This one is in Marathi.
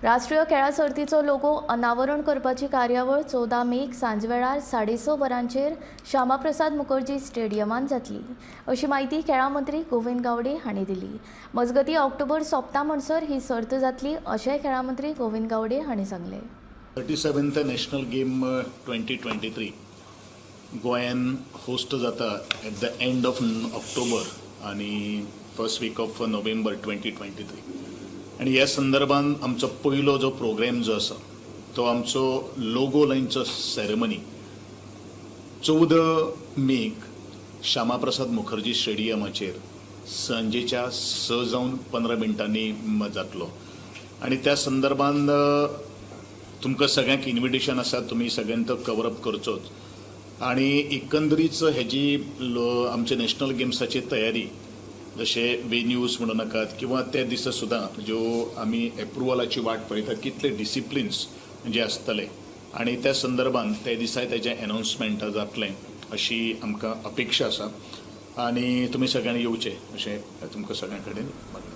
राष्ट्रीय खेळा सर्तीचो लोगो अनावरण करपाची कार्यावळ 14 मेक सांजवेळार 6:30 वरांचेर श्यामाप्रसाद मुखर्जी स्टेडियमांत जातली अशी माहिती खेळा मंत्री गोविंद गावडे हांणी दिली। मजगती ऑक्टोबर सोंपता म्हणसर ही सर्त जातली अशें खेळा मंत्री गोविंद गावडे हांणी सांगले। 37th नॅशनल गेम 2023 गोंयान होस्ट जाता at the end of October आणि फर्स्ट वीक ऑफ नोव्हेंबर 2023 आणि ह्या संदर्भान आमचो पयलो जो प्रोग्राम जो आसा तो आमचो logo लायनचो ceremony 14 make Shyamaprasad Mukherjee स्टेडियमाचेर सांजेच्या 6:15 जातलो आणि त्या संदर्भान तुमकां सगळ्यांक इन्विटेशन आसा, तुमी सगळ्यांनी तो कवर अप करचोच आणि एकंदरीत हेजी आमचे नॅशनल गेम्साची तयारी जशे वेन्यूज म्हणू नाकात किंवा त्या दिसा सुद्दां ज्यो आमी एप्रुवलाची वाट पळयतात कितले डिसिप्लिन्स जे आसतले आणि त्या संदर्भान त्या दिसा तेजें अनाउन्समेंट जातलें अशी आमकां अपेक्षा आसा आणि तुमी सगळ्यांनी येवचें अशें तुमकां सगळ्यां कडेन